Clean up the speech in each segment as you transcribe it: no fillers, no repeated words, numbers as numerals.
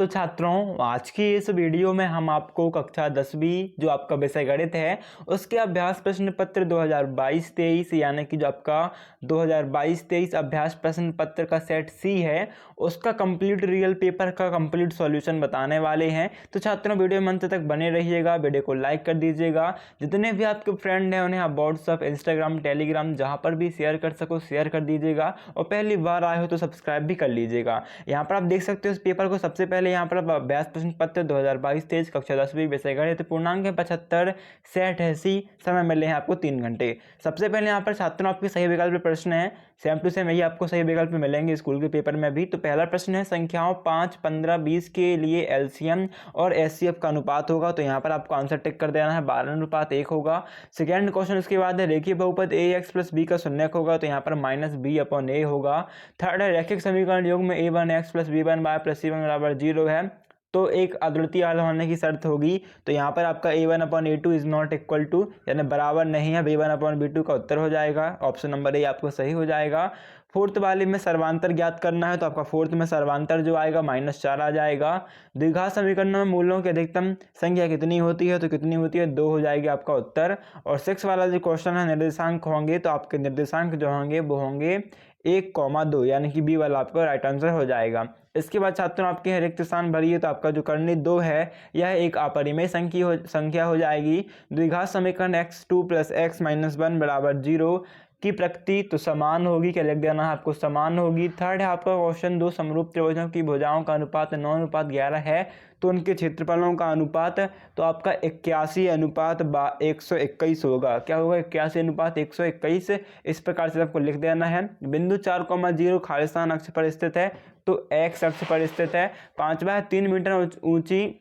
तो छात्रों, आज की इस वीडियो में हम आपको कक्षा 10वीं जो आपका विषय गणित है उसके अभ्यास प्रश्न पत्र 2022-23 यानी कि जो आपका 2022-23 अभ्यास प्रश्न पत्र का सेट सी है उसका कंप्लीट रियल पेपर का कंप्लीट सॉल्यूशन बताने वाले हैं। तो छात्रों, वीडियो में अंत तक बने रहिएगा, वीडियो को लाइक कर दीजिएगा, जितने भी आपके फ्रेंड हैं उन्हें आप व्हाट्सअप, इंस्टाग्राम, टेलीग्राम जहाँ पर भी शेयर कर सको शेयर कर दीजिएगा और पहली बार आए हो तो सब्सक्राइब भी कर लीजिएगा। यहाँ पर आप देख सकते हो इस पेपर को सबसे पहले यहाँ पर अभ्यास प्रश्न पत्र 2022-23 कक्षा 10वीं विषय गणित पूर्णांक है 75, सेट है सी, समय मिले हैं आपको 3 घंटे। सबसे पहले यहाँ पर छात्रों आपके सही विकल्प प्रश्न है, सेम टू सेम यही आपको सही विकल्प मिलेंगे स्कूल के पेपर में भी। तो पहला प्रश्न है संख्याओं 5, 15, 20 के लिए एलसीएम और एचसीएफ का अनुपात होगा। तो यहाँ पर आपको आंसर टिक कर देना है, 12:1 होगा। सेकेंड क्वेश्चन उसके बाद है रेखीय बहुपद ax प्लस बी का शून्यक होगा, तो यहाँ पर -b/a होगा। थर्ड है रैखिक समीकरण योग में a1x plus b1y plus c1 बराबर 0 है, तो एक अद्वितीय हल होने की शर्त होगी। तो यहाँ पर आपका a1/a2 is not equal to यानी बराबर नहीं है, b1/b2 का उत्तर हो जाएगा, ऑप्शन नंबर ए आपको सही हो जाएगा। फोर्थ वाले में सर्वांतर ज्ञात करना है, तो आपका फोर्थ में सर्वांतर जो आएगा -4 आ जाएगा। द्विघात समीकरणों में मूलों की अधिकतम संख्या कितनी होती है, तो कितनी होती है 2 हो जाएगी आपका उत्तर। और 6 वाला जो क्वेश्चन है निर्देशांक होंगे, तो आपके निर्देशांक जो होंगे वो होंगे 1,2 यानी कि बी वाला आपका राइट आंसर हो जाएगा। इसके बाद छात्रों आपके रिक्त स्थान भरिए, तो आपका जो करनी 2 है यह एक अपरिमेय संख्या हो जाएगी। द्विघात समीकरण x2 + x - 1 बराबर 0 की प्रकृति तो समान होगी, क्या लिख देना है आपको समान होगी। थर्ड है आपका क्वेश्चन 2 समरूप त्रिभुजों की भुजाओं का अनुपात 9:11 है, तो उनके क्षेत्रफलों का अनुपात तो आपका 81:121 होगा। क्या होगा 81:121, इस प्रकार से आपको लिख देना है। बिंदु 4,0 खालिस्तान अक्ष पर स्थित है, तो x अक्ष पर स्थित है। पांचवा है 3 मीटर ऊंची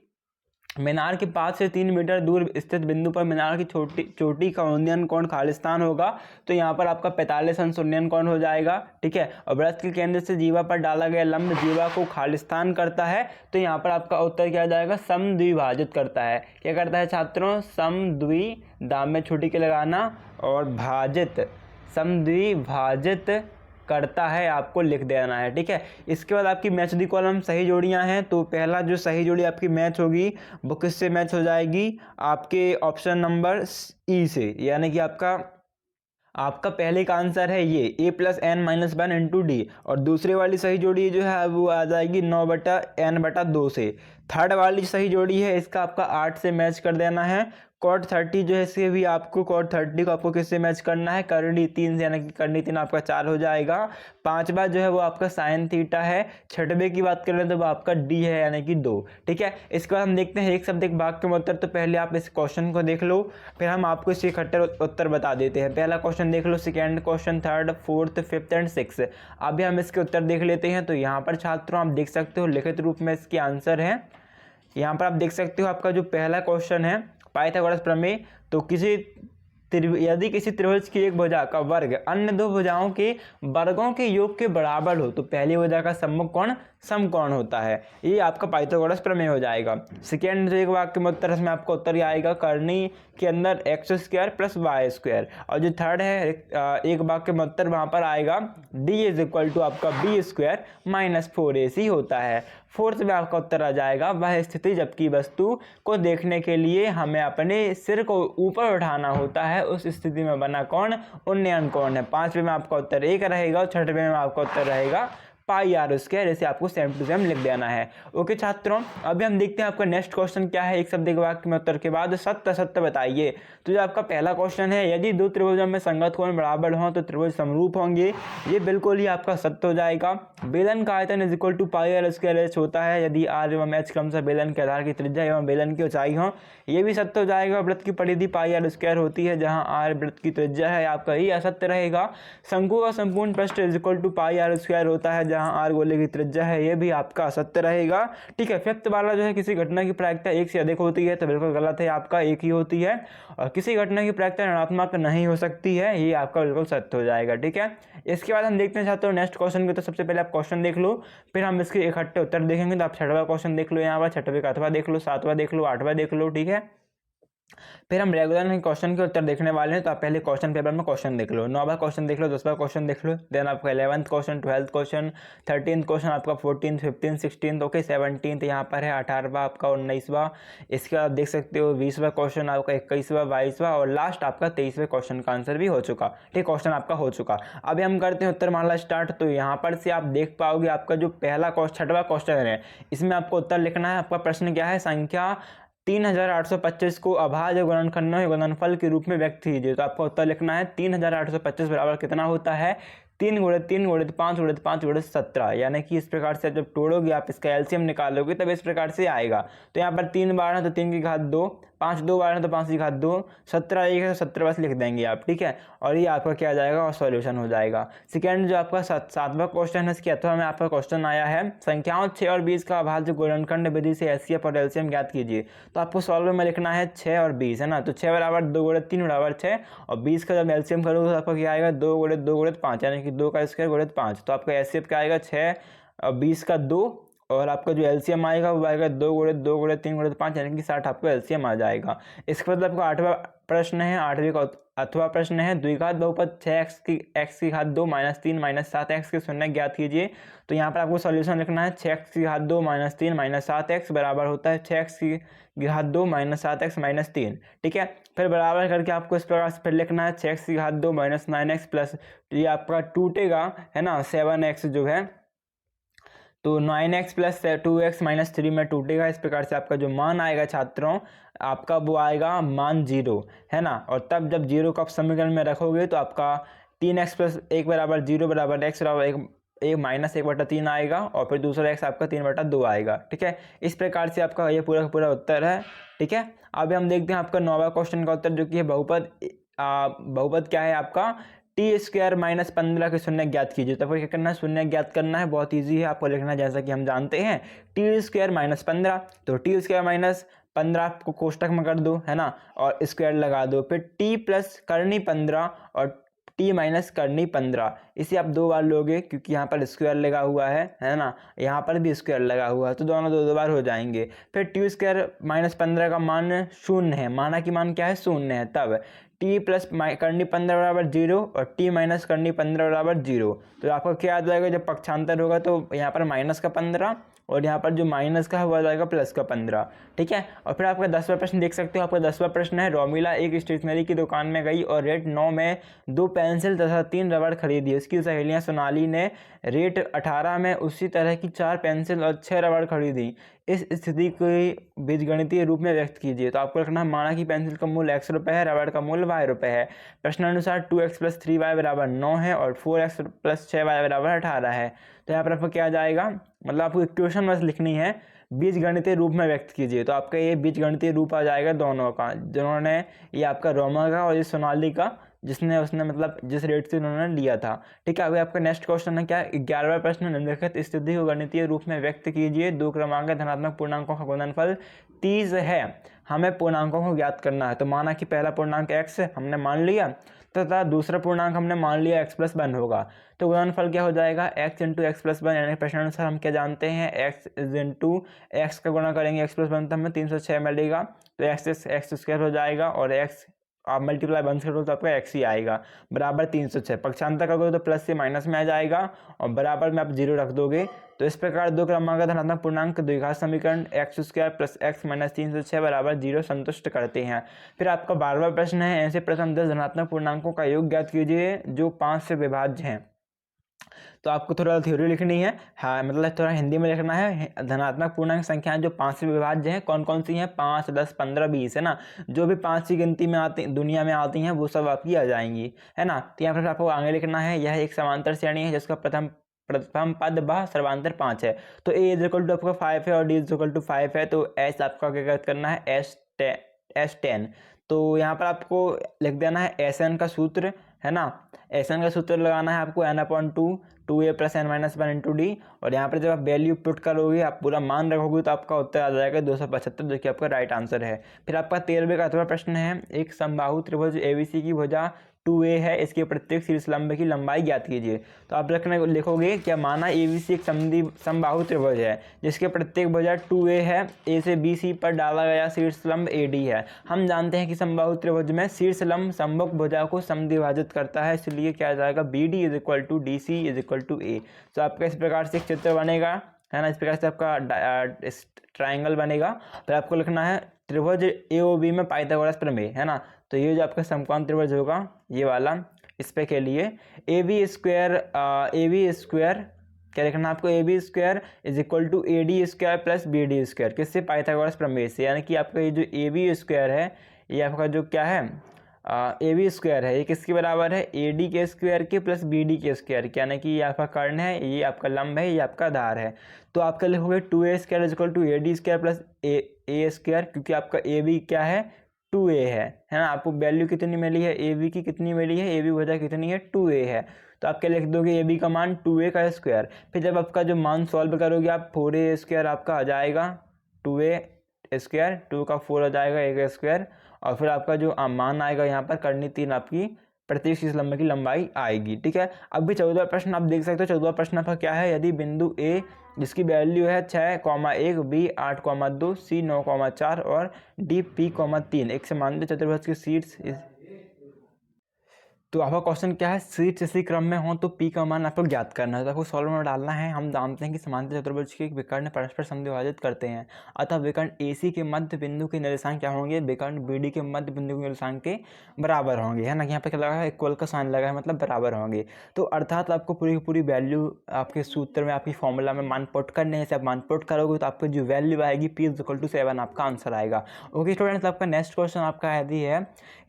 मीनार के 5 से 3 मीटर दूर स्थित बिंदु पर मीनार की चोटी का उन्नयन कोण खालिस्तान होगा, तो यहाँ पर आपका 45 अंश उन्नयन कोण हो जाएगा। ठीक है, और वृत्त के केंद्र से जीवा पर डाला गया लंब जीवा को खालिस्तान करता है, तो यहाँ पर आपका उत्तर क्या जाएगा समद्विभाजित करता है। क्या करता है छात्रों समद्वि, दाम में छोटी के लगाना, और भाजित समद्विभाजित करता है, आपको लिख देना है। ठीक है, इसके बाद आपकी मैच दी कॉलम सही जोड़ियां हैं, तो पहला जो सही जोड़ी आपकी मैच होगी वो किससे मैच हो जाएगी आपके ऑप्शन नंबर ई से, यानी कि आपका पहले का आंसर है ये a + n-1 × d, और दूसरे वाली सही जोड़ी जो है वो आ जाएगी 9/n/2 से। थर्ड वाली सही जोड़ी है इसका आपका 8 से मैच कर देना है। cot 30 जो है इसके भी आपको cot 30 को आपको किससे मैच करना है करनी 3 से, यानी कि करनी 3 आपका 4 हो जाएगा। पांचवा जो है वो आपका sin थीटा है। छठवें की बात करें तो वो आपका d है यानी कि 2। ठीक है, इसके बाद हम देखते हैं एक शब्द एक वाक्य में उत्तर। तो पहले आप इस क्वेश्चन को देख लो, फिर हम आपको इसके इकट्ठे उत्तर बता देते हैं। पहला क्वेश्चन देख लो, second question, third, fourth, fifth and six. अभी हम इसके उत्तर देख लेते हैं। तो यहाँ पर छात्रों आप देख सकते हो लिखित रूप में इसके आंसर है। यहाँ पर आप देख सकते हो आपका जो पहला क्वेश्चन है पाइथागोरस प्रमेय, तो यदि किसी त्रिभुज की एक भुजा का वर्ग अन्य दो भुजाओं के वर्गों के योग के बराबर हो, तो पहली भुजा का सम्मुख कोण समकोण होता है, ये आपका पाइथागोरस प्रमेय हो जाएगा। सेकेंड जो एक वाक्य में उत्तर इसमें आपका उत्तर ये आएगा करनी के अंदर x² + y²। और जो थर्ड है एक वाक्य में उत्तर वहां पर आएगा d = आपका b² - 4ac होता है। फोर्थ में आपका उत्तर आ जाएगा वह स्थिति जबकि वस्तु को देखने के लिए हमें अपने सिर को ऊपर उठाना होता है, उस स्थिति में बना कोण उन्नयन कोण है। पांचवें में आपका उत्तर 1 रहेगा, और छठवें में आपका उत्तर रहेगा πr², इसे आपको सेम टू सेम लिख देना है। ओके छात्रों, अभी हम देखते हैं आपका नेक्स्ट क्वेश्चन क्या है। एक शब्द एक वाक्य में उत्तर के बाद सत्य असत्य बताइए। तो जो आपका पहला क्वेश्चन है, यदि दो त्रिभुजों में संगत कोण बराबर हों तो त्रिभुज समरूप होंगे, ये बिल्कुल ही आपका सत्य हो जाएगा। बेलन का आयतन = πr² होता है यदि r एवं h क्रमशः बेलन के आधार की त्रिज्या एवं बेलन की ऊंचाई हो, ये भी सत्य हो जाएगा। वृत्त की परिधि πr² होती है जहां r वृत्त की त्रिज्या है, आपका ही असत्य रहेगा। शंकु का संपूर्ण पृष्ठ = πr² होता है जहां r गोले की त्रिज्या है, ये भी आपका असत्य रहेगा। ठीक है, फिफ्थ वाला जो है किसी घटना की प्रायिकता 1 से अधिक होती है, तो बिल्कुल गलत है, आपका 1 ही होती है। और किसी घटना की प्रायिकता ऋणात्मक नहीं हो सकती है, ये आपका बिल्कुल सत्य हो जाएगा। ठीक है, इसके बाद हम देखते हैं छात्रों नेक्स्ट क्वेश्चन को। तो सबसे पहले आप क्वेश्चन देख लो, फिर हम इसके इकट्ठे उत्तर देखेंगे। तो आप छठवां क्वेश्चन देख लो, यहाँ पर छठवें का अथवा देख लो, सातवां देख लो, आठवां देख लो। ठीक है, फिर हम रेगुलर क्वेश्चन के उत्तर देखने वाले हैं। तो आप पहले क्वेश्चन पेपर में क्वेश्चन देख लो, 9वां क्वेश्चन देख लो, 10वां क्वेश्चन देख लो, देन आपका 11th question, 12th question, 13th question आपका, 14th, 15th, 16th, okay, 17th यहाँ पर है, 18वां आपका, 19वां, इसके बाद देख सकते हो 20वां क्वेश्चन आपका, 21वां, 22वां और लास्ट आपका 23वें क्वेश्चन का आंसर भी हो चुका। ठीक, क्वेश्चन आपका हो चुका। अभी हम करते हैं उत्तरमाला स्टार्ट। तो यहाँ पर से आप देख पाओगे आपका जो पहला 6वां क्वेश्चन है, इसमें आपको उत्तर लिखना है। आपका प्रश्न क्या है, संख्या 3825 को अभाज्य गुणनखंडों के गुणनफल के रूप में व्यक्त कीजिए। तो आपको उत्तर लिखना है 3825 बराबर कितना होता है, 3 गुणित 3 गुणित 5 गुणित 5 गुणित 17, यानी कि इस प्रकार से जब तोड़ोगे आप, इसका एलसीएम निकालोगे तब इस प्रकार से आएगा। तो यहाँ पर 3 बार है तो 3 की घात 2, 5 2 बार है तो 5 की घात 2, 17 1 है तो 17 बस लिख देंगे आप। ठीक है, और ये आपका क्या आ जाएगा और सॉल्यूशन हो जाएगा। सेकेंड जो आपका 7वां क्वेश्चन है, इसके अथवा में आपका क्वेश्चन आया है, संख्याओं 6 और 20 का अभाज्य गुणनखंड विधि से एचसीएफ और एलसीएम ज्ञात कीजिए। तो आपको सॉल्व में लिखना है 6 और 20, है ना। तो 6 बराबर 2 गुणित 3 बराबर 6 और 20 का जब एलसीएम करोगे तो आपका क्या आएगा, 2 गुणित 2 गुणित 5, यानी कि 2 का स्क्वायर गुणित 5। तो आपका एचसीएफ क्या आएगा, 6 और 20 का 2, और आपका जो एलसीएम आएगा वो आएगा 2 गुणित 2 गुणित 3 गुणित 5, यानी कि 60 आपको एलसीएम आ जाएगा। इसके बाद आपका 8वां प्रश्न है, 8वें का अथवा प्रश्न है, द्विघात बहुपद 6x की घात 2 -3 -7x के शून्य ज्ञात कीजिए। तो यहाँ पर आपको सॉल्यूशन लिखना है 6x की घात 2 -3 -7x बराबर होता है 6x की घात 2 -7x -3। ठीक है, फिर बराबर करके आपको इस प्रकार से फिर लिखना है 6x की घात 2 -9x प्लस ये आपका टूटेगा, है ना, 7x जो है, तो 9x प्लस 2x -3 में टूटेगा। इस प्रकार से आपका जो मान आएगा छात्रों, आपका वो आएगा मान 0, है ना। और तब जब 0 को आप समीकरण में रखोगे तो आपका 3x प्लस 1 बराबर 0 बराबर x बराबर 1 माइनस 1/3 आएगा, और फिर दूसरा x आपका 3/2 आएगा। ठीक है, इस प्रकार से आपका ये पूरा का पूरा उत्तर है। ठीक है, अभी हम देखते हैं आपका 9वां क्वेश्चन का उत्तर, जो कि है बहुपद क्या है आपका, टी स्क्वायर -15 के शून्य ज्ञात कीजिए। तो आपको क्या करना है, शून्य ज्ञात करना है, बहुत इजी है आपको लिखना, जैसा कि हम जानते हैं टी स्क्वायर -15, तो टी स्क्वायर -15 आपको कोष्टक में कर दो, है ना, और स्क्वायर लगा दो, फिर टी प्लस करनी 15 और टी माइनस करनी 15, इसे आप 2 बार लोगे क्योंकि यहाँ पर स्क्वायर लगा हुआ है ना, यहाँ पर भी स्क्वायर लगा हुआ है, तो दोनों 2 बार हो जाएंगे। फिर टी स्क्वायर -15 का मान 0 है, माना कि मान क्या है, 0 है, तब टी प्लस करनी 15 बराबर 0 और टी माइनस करनी 15 बराबर 0। तो आपको क्या आ जाएगा, जब पक्षांतर होगा तो यहाँ पर माइनस का 15 और यहाँ पर जो माइनस का है वो आ जाएगा प्लस का 15। ठीक है, और फिर आपका 10वां प्रश्न देख सकते हो। आपका 10वां प्रश्न है, रोमिला एक स्टेशनरी की दुकान में गई और रेट 9 में 2 पेंसिल तथा 3 रबड़ खरीदी। उसकी सहेलियां सोनाली ने रेट 18 में उसी तरह की 4 पेंसिल और 6 रबड़ खरीदी। इस स्थिति को बीजगणितीय रूप में व्यक्त कीजिए। तो आपको रखना, माना कि पेंसिल का मूल्य x रुपये है, रबड़ का मूल्य y रुपये है। प्रश्नानुसार 2x प्लस 3y बराबर 9 है और 4x प्लस 6y बराबर 18 है। तो यहाँ पर आपको क्या आ जाएगा, मतलब आपको इक्वेशन बस लिखनी है, बीजगणितीय रूप में व्यक्त कीजिए। तो आपका ये बीजगणितीय रूप आ जाएगा दोनों का, जिन्होंने ये आपका रोमा का और ये सोनाली का, उसने मतलब जिस रेट से उन्होंने लिया था। ठीक है, अभी आपका नेक्स्ट क्वेश्चन है क्या, 11वां प्रश्न, निम्नलिखित स्थिति को गणितीय रूप में व्यक्त कीजिए। 2 क्रमांक धनात्मक पूर्णांकों का गुणनफल 30 है, हमें पूर्णांकों को ज्ञात करना है। तो माना कि पहला पूर्णांक x हमने मान लिया तथा दूसरा पूर्णांक हमने मान लिया x + 1 होगा। तो गुणनफल क्या हो जाएगा, x × x + 1, यानी प्रश्नानुसार हम क्या जानते हैं, x का गुणा करेंगे x + 1 तो हमें 306 मिलेगा। तो x² हो जाएगा और x आप मल्टीप्लाई 1 से करो तो आपका x ही आएगा, बराबर 306। पक्षांतर करोगे तो प्लस से माइनस में आ जाएगा और बराबर में आप 0 रख दोगे। तो इस प्रकार 2 क्रमांक धनात्मक पूर्णांक द्विघात समीकरण x² + x - 306 बराबर 0 संतुष्ट करते हैं। फिर आपका 12वां प्रश्न है, ऐसे प्रथम 10 धनात्मक पूर्णांकों का योग ज्ञात कीजिए जो 5 से विभाज्य हैं। तो आपको थोड़ा थ्योरी लिखनी है, हाँ, मतलब थोड़ा हिंदी में लिखना है। धनात्मक पूर्णांक संख्याएं जो 5 से विभाज्य हैं कौन कौन सी हैं, 5, 10, 15, 20, है ना। जो भी 5 की गिनती में आती दुनिया में आती हैं वो सब आपकी आ जाएंगी, है ना। तो यहाँ पर आपको आगे लिखना है, यह एक समांतर श्रेणी है जिसका प्रथम पद व सर्वांतर 5 है। तो a = आपका 5 है और d = 5 है। तो s आपका क्या करना है, S10। तो यहाँ पर आपको लिख देना है SN का सूत्र, है ना। SN का सूत्र लगाना है आपको n/2 2a + n - 1 × d, और यहाँ पर जब आप वैल्यू पुट करोगे, आप पूरा मान रखोगे तो आपका उत्तर आ जाएगा 275, जो कि आपका राइट आंसर है। फिर आपका 13वें का अथवा प्रश्न है, एक समबाहु त्रिभुज ABC की भुजा 2a है, इसके प्रत्येक शीर्षलंब की लंबाई ज्ञात कीजिए। तो आप लिखोगे क्या, माना ABC एक समबाहु त्रिभुज है जिसके प्रत्येक भुजा 2a है, A से BC पर डाला गया शीर्षलंब AD है। हम जानते हैं कि समबाहु त्रिभुज में शीर्षलंब समबाहु भुजा को समद्विभाजित करता है, इसलिए क्या आ जाएगा, BD = DC = A। तो आपका इस प्रकार से एक चित्र बनेगा, है ना, इस प्रकार से आपका ट्राइंगल बनेगा। फिर आपको लिखना है त्रिभुज AOB में पाइथागोरस प्रमेय, है ना। तो ये जो आपका समकोण त्रिभुज होगा ये वाला, इस पे के लिए AB स्क्वायर क्या लिखना है आपको, AB square = AD square plus BD square, किससे, पाइथागोरस प्रमेय से। यानी कि आपका ये जो AB स्क्वायर है ये आपका जो क्या है, AB स्क्वायर है, ये किसके बराबर है, AD के स्क्वायर के प्लस BD के स्क्वायर के, यानी कि ये आपका कर्ण है, ये आपका लंब है, ये आपका आधार है। तो आपका लिखोगे 2a square = AD square plus A square, क्योंकि आपका AB क्या है, 2a है ना। आपको वैल्यू कितनी मिली है, AB की कितनी मिली है, AB वजह कितनी है, 2a है। तो आप क्या लिख दोगे, AB का मान 2a का स्क्वायर। फिर जब आपका जो मान सॉल्व करोगे आप 4a स्क्वायर आपका आ जाएगा, 2a स्क्वायर, 2 का 4 हो जाएगा, A का स्क्वायर, और फिर आपका जो मान आएगा यहाँ पर कर्णी 3 आपकी प्रत्येक शीर्षलंब की लंबाई आएगी। ठीक है, अभी 14वां प्रश्न आप देख सकते हो। 14वां प्रश्न आपका क्या है, यदि बिंदु A जिसकी वैल्यू है 6,1, B 8,2, C 9,4 और D P,3 एक समांतर चतुर्भुज की शीर्ष, तो आपका क्वेश्चन क्या है, शीर्ष इसी क्रम में हो तो P का मान आपको ज्ञात करना है। तो आपको सॉल्व में डालना है। हम जानते हैं कि समांतर चतुर्भुज के विकर्ण परस्पर समद्विभाजित करते हैं, अतः विकर्ण AC के मध्य बिंदु के निर्देशांक क्या होंगे, विकर्ण BD के मध्य बिंदु के निर्देशांक के बराबर होंगे, है ना। यहाँ पे क्या लगा है, इक्वल का साइन लगा है, मतलब बराबर होंगे। तो अर्थात आपको पूरी की पूरी वैल्यू आपके सूत्र में, आपकी फॉर्मूला में मान पुट करने हैं। आप मान पुट करोगे तो आपको जो वैल्यू आएगी P = 7 आपका आंसर आएगा। ओके स्टूडेंट्स, आपका नेक्स्ट क्वेश्चन आपका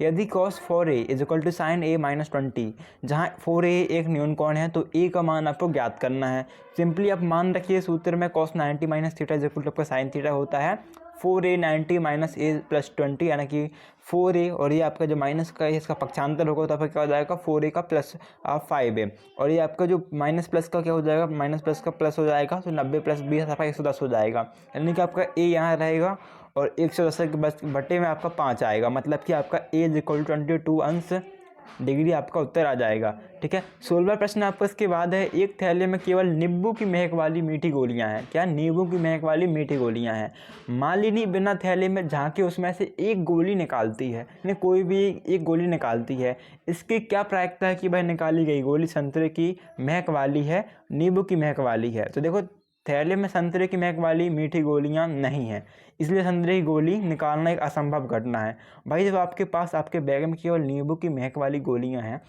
यदि cos 4a = sin A - 20, जहाँ 4a एक न्यून कोण है तो a का मान आपको ज्ञात करना है। सिंपली आप मान रखिए सूत्र में cos 90 - थीटा = आपका sin थीटा होता है 4a 90 - a + 20, यानी कि 4a और ये आपका जो माइनस का इसका पक्षांतर होगा तो आपका क्या हो जाएगा, 4a का प्लस 5a, और ये आपका जो माइनस प्लस का क्या हो जाएगा, माइनस प्लस का प्लस हो जाएगा, तो 90 + 20 आपका 110 हो जाएगा। यानी कि आपका a यहाँ रहेगा और 110 के बटे में आपका 5 आएगा, मतलब कि आपका a = 22 अंश डिग्री आपका उत्तर आ जाएगा। ठीक है, 16वां प्रश्न आपका इसके बाद है, एक थैले में केवल नींबू की महक वाली मीठी गोलियां हैं। क्या, नींबू की महक वाली मीठी गोलियां हैं। मालिनी बिना थैले में झांके उसमें से एक गोली निकालती है, यानी कोई भी एक गोली निकालती है। इसकी क्या प्रायिकता है कि भाई निकाली गई गोली संतरे की महक वाली है, नींबू की महक वाली है। तो देखो, थैले में संतरे की महक वाली मीठी गोलियां नहीं हैं, इसलिए संतरे की गोली निकालना एक असंभव घटना है। भाई जब आपके पास आपके बैग में केवल नींबू की महक वाली गोलियां हैं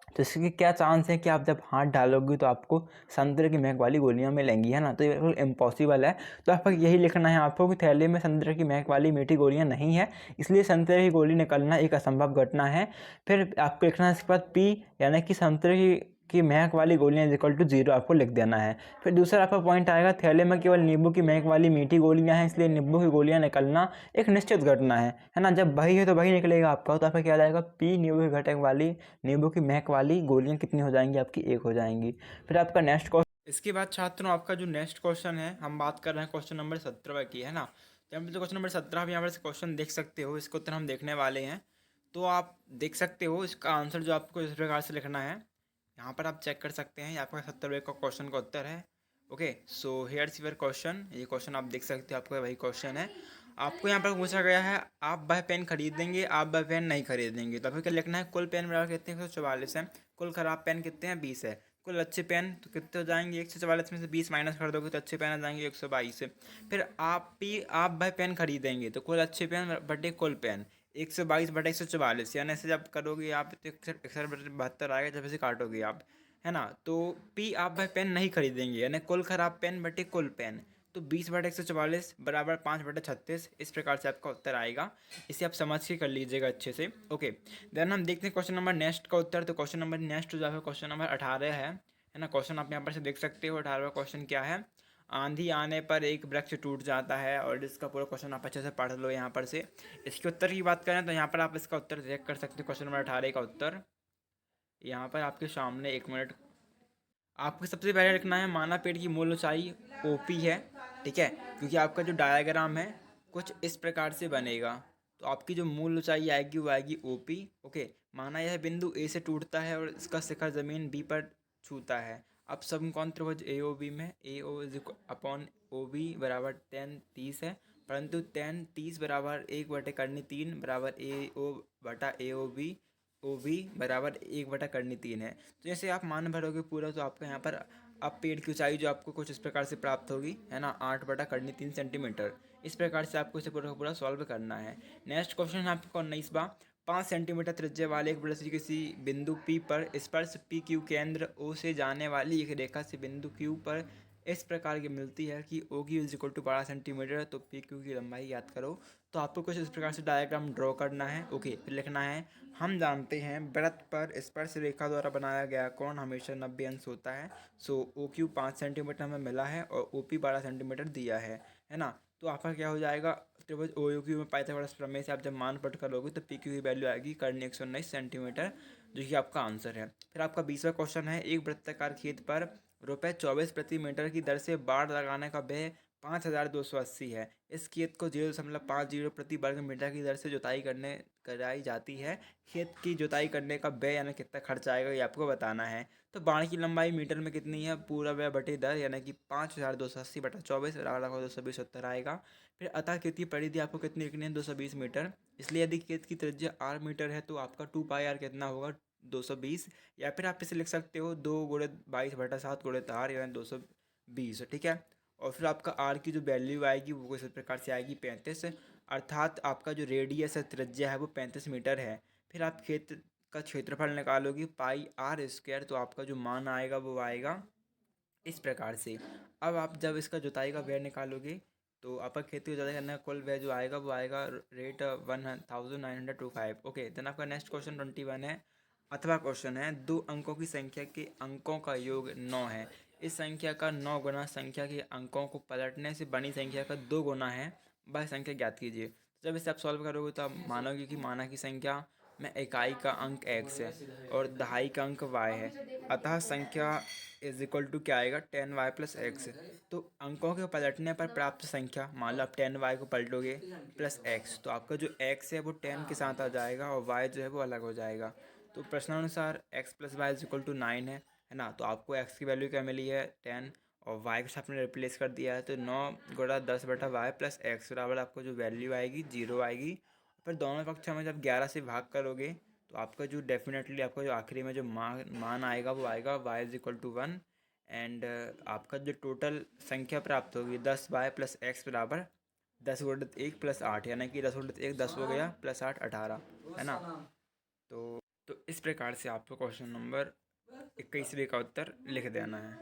तो इसके क्या चांस है कि आप जब हाथ डालोगे तो आपको संतरे की महक वाली गोलियां मिलेंगी, है ना। तो ये बिल्कुल इम्पॉसिबल है। तो आपको यही लिखना है आपको कि थैले में संतरे की महक वाली मीठी गोलियां नहीं है, इसलिए संतरे की गोली निकलना एक असंभव घटना है। फिर आपको लिखना है इसके बाद P, यानी कि संतरे की महक वाली गोलियां = 0 आपको लिख देना है। फिर दूसरा आपका पॉइंट आएगा, थैले में केवल नींबू की महक वाली मीठी गोलियां हैं, इसलिए नींबू की गोलियां निकलना एक निश्चित घटना है ना। जब वही है तो वही निकलेगा आपका, तो आपका क्या आ जाएगा, P नींबू की घटक वाली, नींबू की महक वाली गोलियां कितनी हो जाएंगी आपकी, 1 हो जाएंगी। फिर आपका नेक्स्ट क्वेश्चन, इसके बाद छात्रों आपका जो नेक्स्ट क्वेश्चन है, हम बात कर रहे हैं क्वेश्चन नंबर 17 की, है ना। तो यहाँ पर जो क्वेश्चन नंबर 17 आप यहाँ पर क्वेश्चन देख सकते हो, इसका उत्तर हम देखने वाले हैं। तो आप देख सकते हो इसका आंसर जो आपको इस प्रकार से लिखना है, यहाँ पर आप चेक कर सकते हैं, ये आपका 70वें का क्वेश्चन का उत्तर है। Okay, so here's your question. ये क्वेश्चन आप देख सकते हो, आपका वही क्वेश्चन है। आपको यहाँ पर पूछा गया है, आप वह पेन खरीदेंगे, आप वह पेन नहीं खरीदेंगे। तो आपको क्या लिखना है, कुल पेन बराबर कितने, 144 है। कुल खराब पेन कितने हैं, 20 है। कुल अच्छे पेन तो कितने हो जाएंगे, 144 में से 20 माइनस कर दोगे तो अच्छे पेन आ जाएंगे 122 से। फिर आप वह पेन खरीदेंगे, तो कुल अच्छे पेन बटे कुल पेन 122 बटे 144, यानी ऐसे जब करोगे आप तो 61/72 आएगा जब इसे काटोगे आप, है ना। तो P आप भाई पेन नहीं खरीदेंगे, यानी कुल खराब पेन बटे कुल पेन, तो 20/144 बराबर 5/36, इस प्रकार से आपका उत्तर आएगा। इसे आप समझ के कर लीजिएगा अच्छे से। ओके, देन हम देखते हैं क्वेश्चन नंबर नेक्स्ट का उत्तर। तो क्वेश्चन नंबर नेक्स्ट जो है क्वेश्चन नंबर 18 है ना। क्वेश्चन आप यहाँ पर से देख सकते हो। 18वां क्वेश्चन क्या है, आंधी आने पर एक वृक्ष टूट जाता है, और इसका पूरा क्वेश्चन आप अच्छे से पढ़ लो यहाँ पर से। इसके उत्तर की बात करें तो यहाँ पर आप इसका उत्तर चेक कर सकते हो। क्वेश्चन नंबर 18 का उत्तर यहाँ पर आपके सामने, 1 मिनट, आपको सबसे पहले लिखना है, माना पेड़ की मूल ऊंचाई OP है, ठीक है, क्योंकि आपका जो डायग्राम है कुछ इस प्रकार से बनेगा। तो आपकी जो मूल ऊंचाई आएगी वो आएगी OP। ओके, माना यह बिंदु ए से टूटता है और इसका शिखर जमीन बी पर छूता है। अब समकोण त्रिभुज ए ओ बी में A O is upon O B बराबर tan 30 है, परंतु tan 30 बराबर 1/3 बराबर ए ओ बटा ओ बी बराबर 1/3 है। तो जैसे आप मान भरोगे पूरा तो आपको यहाँ पर अब पेड़ की ऊंचाई जो आपको कुछ इस प्रकार से प्राप्त होगी, है ना, 8/3 सेंटीमीटर। इस प्रकार से आपको इसे पूरा का पूरा सॉल्व करना है। नेक्स्ट क्वेश्चन है आपका 19वां। 5 सेंटीमीटर त्रिज्या वाले एक वृत्त किसी बिंदु P पर स्पर्श पी क्यू केंद्र O से जाने वाली एक रेखा से बिंदु Q पर इस प्रकार की मिलती है कि O Q is equal to 12 centimetre, तो पी क्यू की लंबाई याद करो। तो आपको कुछ इस प्रकार से डायग्राम ड्रॉ करना है। ओके, फिर लिखना है हम जानते हैं वृत्त पर स्पर्श रेखा द्वारा बनाया गया कोण हमेशा 90 अंश होता है। सो ओ क्यू 5 सेंटीमीटर हमें मिला है और ओ पी 12 सेंटीमीटर दिया है ना। तो आपका क्या हो जाएगा, त्रिभुज ओ यू क्यू में पाइथागोरस प्रमेय से आप जब मान पट करोगे तो पी क्यू की वैल्यू आएगी कर्ण 119 सेंटीमीटर, जो कि आपका आंसर है। फिर आपका 20वां क्वेश्चन है, एक वृत्ताकार खेत पर ₹24 प्रति मीटर की दर से बाड़ लगाने का व्यय 5280 है। इस खेत को 0.50 प्रति वर्ग मीटर की दर से जुताई कराई जाती है। खेत की जुताई करने का व्यय यानी कितना खर्च आएगा ये आपको बताना है। तो बाड़ की लंबाई मीटर में कितनी है, पूरा व्यय बटे दर यानी कि 5280/24 बराबर आपको 220 उत्तर आएगा। फिर अतः खेत की परिधि आपको कितनी लिखनी है, 220 मीटर। इसलिए यदि खेत की त्रिज्या r मीटर है तो आपका 2πr कितना होगा, 220। या फिर आप इसे लिख सकते हो 2×22/7 गुणित r यानी 220, ठीक है। और फिर आपका r की जो वैल्यू आएगी वो इस प्रकार से आएगी 35, अर्थात आपका जो रेडियस है त्रिज्या है वो 35 मीटर है। फिर आप खेत का क्षेत्रफल निकालोगे πr², तो आपका जो मान आएगा वो आएगा इस प्रकार से। अब आप जब इसका जुताई का व्यय निकालोगे तो आपका खेती को ज़्यादा करने का कुल व्यय जो आएगा वो आएगा रेट 1925। ओके, देन आपका नेक्स्ट क्वेश्चन 21 है। अथवा क्वेश्चन है, 2 अंकों की संख्या के अंकों का योग 9 है। इस संख्या का 9 गुना संख्या के अंकों को पलटने से बनी संख्या का 2 गुना है, वह संख्या ज्ञात कीजिए। जब इसे आप सॉल्व करोगे तो आप मानोगे कि माना की संख्या में इकाई का अंक x है और दहाई का अंक y है, अतः संख्या इज इक्वल टू क्या आएगा, 10y + x। तो अंकों के पलटने पर प्राप्त संख्या, मान लो आप 10y को पलटोगे प्लस x, तो आपका जो x है वो 10 के साथ आ जाएगा और y जो है वो अलग हो जाएगा। तो प्रश्नानुसार x + y is equal to 9 है ना। तो आपको x की वैल्यू क्या मिली है, 10, और y के साथ आपने रिप्लेस कर दिया है तो 9×10/y + x बराबर आपको जो वैल्यू आएगी 0 आएगी। फिर दोनों पक्षों में जब 11 से भाग करोगे तो आपका जो डेफिनेटली आपका जो आखिरी में जो मान आएगा वो आएगा y is equal to 1। And आपका जो टोटल संख्या प्राप्त होगी 10y + x बराबर 10×1 + 8, यानी कि 10×1 10 हो गया + 8 18, है ना। तो इस प्रकार से आपको क्वेश्चन नंबर 21वें का उत्तर लिख देना है।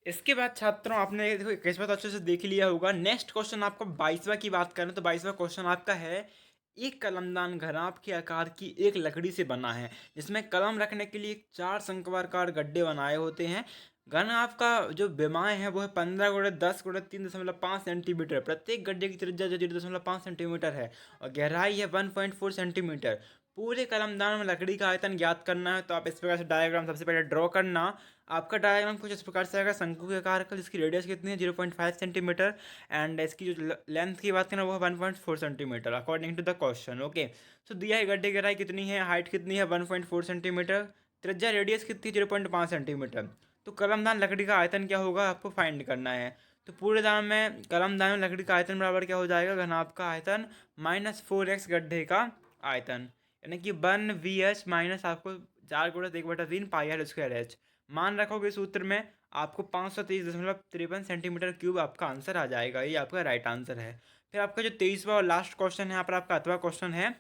इसके बाद छात्रों आपने देखो 21वां तो अच्छे से देख लिया होगा। नेक्स्ट क्वेश्चन आपका 22वां की बात करें तो 22वां क्वेश्चन आपका है, एक कलमदान घनाभ के आकार की एक लकड़ी से बना है जिसमें कलम रखने के लिए 4 शंक्वाकार गड्ढे बनाए होते हैं। घनाभ का जो विमाएँ है वो है 15×10×3.5 सेंटीमीटर। प्रत्येक गड्ढे की त्रिज्या जो 0.5 सेंटीमीटर है और गहराई है 1.4 सेंटीमीटर। पूरे कलमदान में लकड़ी का आयतन ज्ञात करना है। तो आप इस प्रकार से डायग्राम सबसे पहले ड्रॉ करना। आपका डायग्राम कुछ इस प्रकार से आएगा, शंकु के आकार का, जिसकी रेडियस कितनी है 0.5 सेंटीमीटर एंड इसकी जो लेंथ की बात करें वो है 1.4 centimetre according to the question. Okay, तो दिया है गड्ढे की गहराई कितनी है, हाइट कितनी है 1.4 सेंटीमीटर, त्रिज्या रेडियस कितनी है 0.5 सेंटीमीटर। तो कलमदान लकड़ी का आयतन क्या होगा आपको फाइंड करना है। तो पूरे दान में कलमदान में लकड़ी का आयतन बराबर क्या हो जाएगा, घनाभ का आयतन -4x गड्ढे का आयतन, यानी कि 1VH माइनस आपको 4×1/3 πr²h। मान रखोगे सूत्र में आपको 523.53 सेंटीमीटर क्यूब आपका आंसर आ जाएगा। ये आपका राइट आंसर है। फिर आपका जो 23वां और लास्ट क्वेश्चन है यहाँ पर आपका 8वां क्वेश्चन है,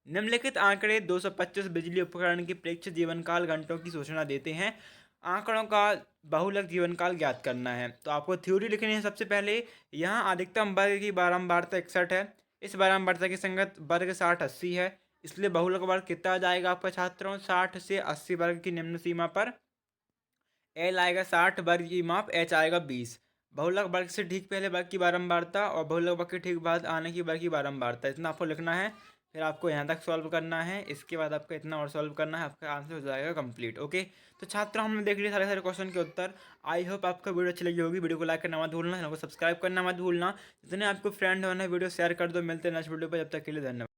निम्नलिखित आंकड़े 225 बिजली उपकरण के प्रेक्षित जीवनकाल घंटों की सूचना देते हैं। आंकड़ों का बहुलक जीवनकाल ज्ञात करना है। तो आपको थ्योरी लिखनी है सबसे पहले। यहाँ अधिकतम वर्ग की बारंबारता 61 है, इस बारंबारता की संगत वर्ग 60-80 है, इसलिए बहुलक वर्ग कितना आ जाएगा आपका छात्रों, 60 से 80 वर्ग की निम्न सीमा पर एल आएगा 60 वर्ग की माप, एच आएगा 20। बहुलक वर्ग से ठीक पहले वर्ग की बारंबारता और बहुलक वर्ग के ठीक बाद आने की वर्ग की बारंबारता, इतना आपको लिखना है। फिर आपको यहाँ तक सॉल्व करना है, इसके बाद आपको इतना और सॉल्व करना है, आपका आंसर हो जाएगा कंप्लीट। ओके, तो छात्रों हमने देख लिया सारे सारे क्वेश्चन के उत्तर। आई होप आपको वीडियो अच्छी लगी होगी। वीडियो को लाइक करना मत भूलना, चैनल को सब्सक्राइब करना मत भूलना। जितने आपको फ्रेंड होना वीडियो शेयर कर दो। मिलते हैं नेक्स्ट वीडियो पर, जब तक के लिए धन्यवाद।